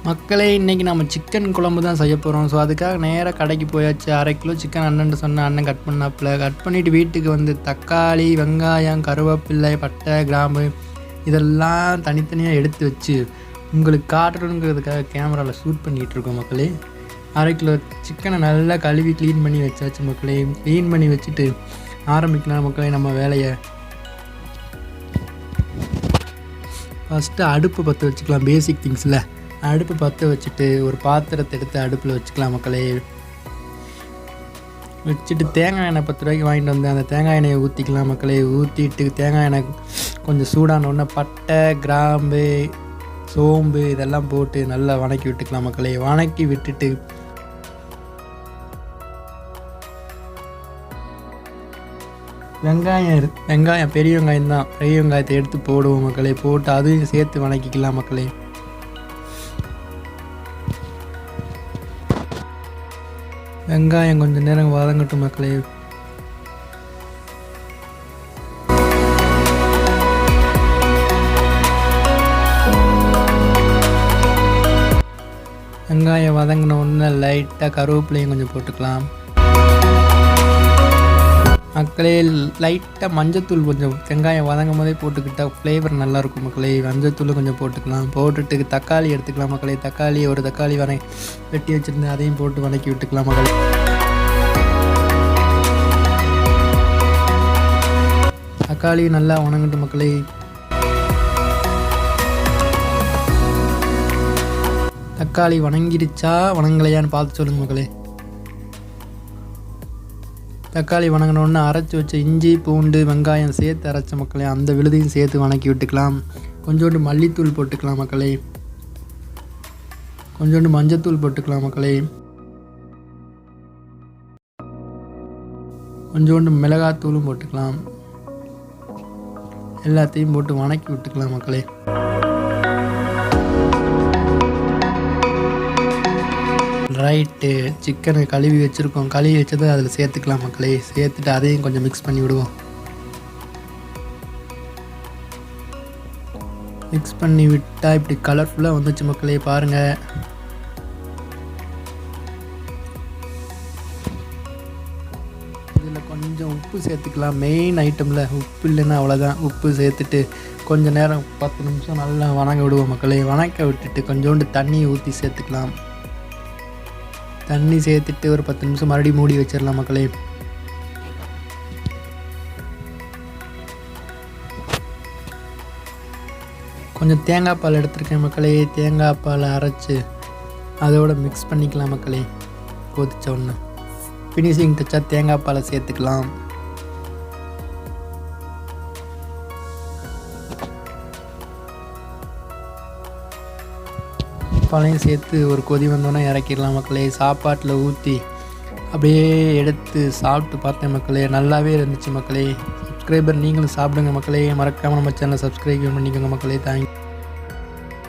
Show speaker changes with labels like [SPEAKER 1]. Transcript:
[SPEAKER 1] மக்களே, இன்றைக்கி நம்ம சிக்கன் குழம்பு தான் செய்ய போகிறோம். ஸோ அதுக்காக நேராக கடைக்கு போயாச்சு. 1/2 கிலோ சிக்கன் அண்ணன் சொன்ன அண்ணன் கட் பண்ணாப்புல. கட் பண்ணிவிட்டு வீட்டுக்கு வந்து தக்காளி, வெங்காயம், கருவேப்பிலை, பட்டை, கிராம்பு இதெல்லாம் தனித்தனியாக எடுத்து வச்சு உங்களுக்கு காட்டணுங்கிறதுக்காக கேமராவில் ஷூட் பண்ணிகிட்டு இருக்கோம் மக்களே. 1/2 கிலோ சிக்கனை நல்லா கழுவி க்ளீன் பண்ணி வச்சாச்சு மக்களே. க்ளீன் பண்ணி வச்சுட்டு ஆரம்பிக்கலாம் மக்களே நம்ம வேலையை. ஃபஸ்ட்டு அடுப்பு பற்ற வச்சுக்கலாம். பேசிக் திங்ஸில் அடுப்பு பற்ற வச்சுட்டு ஒரு பாத்திரத்தை எடுத்து அடுப்பில் வச்சுக்கலாம் மக்களே. வச்சுட்டு தேங்காய் எண்ணெய் 10 ரூபாய்க்கு வாங்கிட்டு வந்து அந்த தேங்காய் எண்ணெயை ஊற்றிக்கலாம் மக்களே. ஊற்றிட்டு தேங்காய் எண்ணெய் கொஞ்சம் சூடானோடனே பட்டை, கிராம்பு, சோம்பு இதெல்லாம் போட்டு நல்லா வணக்கி விட்டுக்கலாம் மக்களே. வணக்கி விட்டுட்டு வெங்காயம் பெரிய வெங்காயம் தான், பெரிய வெங்காயத்தை எடுத்து போடுவோம் மக்களே. போட்டு அதையும் சேர்த்து வணக்கிக்கலாம் மக்களே. வெங்காயம் கொஞ்சம் நேரம் வதங்கட்டும் மக்களே. வெங்காயம் வதங்கின உடனே லைட்டாக கருவேப்பிலையும் கொஞ்சம் போட்டுக்கலாம் மக்களே. லைட்டாக மஞ்சத்தூள் கொஞ்சம் வெங்காயம் வதங்கும் போதே போட்டுக்கிட்டால் ஃப்ளேவர் நல்லாயிருக்கும் மக்களே. மஞ்சத்தூள் கொஞ்சம் போட்டுக்கலாம். போட்டுட்டு தக்காளி எடுத்துக்கலாம் மக்களே. ஒரு தக்காளி வெட்டி வச்சுருந்தேன், அதையும் போட்டு வதக்கி விட்டுக்கலாம் மக்களே. தக்காளி நல்லா வணங்கட்டும் மக்களே. தக்காளி வணங்கிடுச்சா வணங்கலையான்னு பார்த்து சொல்லுங்கள் மக்களே. தக்காளி வணங்கினோடனே அரைச்சி வச்ச இஞ்சி, பூண்டு, வெங்காயம் சேர்த்து அரைச்ச மக்களே அந்த விழுதையும் சேர்த்து வணக்கி விட்டுக்கலாம். கொஞ்சோண்டு மல்லித்தூள் போட்டுக்கலாம் மக்களே. கொஞ்சோண்டு மஞ்சத்தூள் போட்டுக்கலாம் மக்களே. கொஞ்சோண்டு மிளகாத்தூளும் போட்டுக்கலாம். எல்லாத்தையும் போட்டு வணக்கி விட்டுக்கலாம் மக்களே. ரைட்டு, சிக்கனை கழுவி வச்சுருக்கோம். கழுவி வச்சதை அதில் சேர்த்துக்கலாம் மக்களே. சேர்த்துட்டு அதையும் கொஞ்சம் மிக்ஸ் பண்ணி விடுவோம். மிக்ஸ் பண்ணி விட்டால் இப்படி கலர்ஃபுல்லாக வந்துச்சு மக்களே, பாருங்கள். இதில் கொஞ்சம் உப்பு சேர்த்துக்கலாம். மெயின் ஐட்டமில் உப்பு இல்லைன்னா அவ்வளோதான். உப்பு சேர்த்துட்டு கொஞ்சம் நேரம் 10 நிமிஷம் நல்லா வணங்க விடுவோம் மக்களே. வணக்க விட்டுட்டு கொஞ்சோண்டு தண்ணி ஊற்றி சேர்த்துக்கலாம். தண்ணி சேர்த்துட்டு ஒரு 10 நிமிஷம் மறுபடியும் மூடி வச்சிடலாம் மக்களே. கொஞ்சம் தேங்காய் பால் எடுத்துருக்கேன் மக்களே. தேங்காய் பாலை அரைச்சி அதோட மிக்ஸ் பண்ணிக்கலாம் மக்களே. கொதிச்ச ஒன்று ஃபினிஷிங் டச்சாக தேங்காய் பாலை சேர்த்துக்கலாம். பாலையும் சேர்த்து ஒரு கொதி வந்தோன்னே இறக்கிடலாம் மக்களே. சாப்பாட்டில் ஊற்றி அப்படியே எடுத்து சாப்பிட்டு பார்த்தேன் மக்களே. நல்லாவே இருந்துச்சு மக்களே. சப்ஸ்கிரைபர் நீங்களும் சாப்பிடுங்க மக்களே. மறக்காமல் நம்ம சேனலை சப்ஸ்கிரைப் பண்ணிக்கோங்க மக்களே. தேங்க்யூ.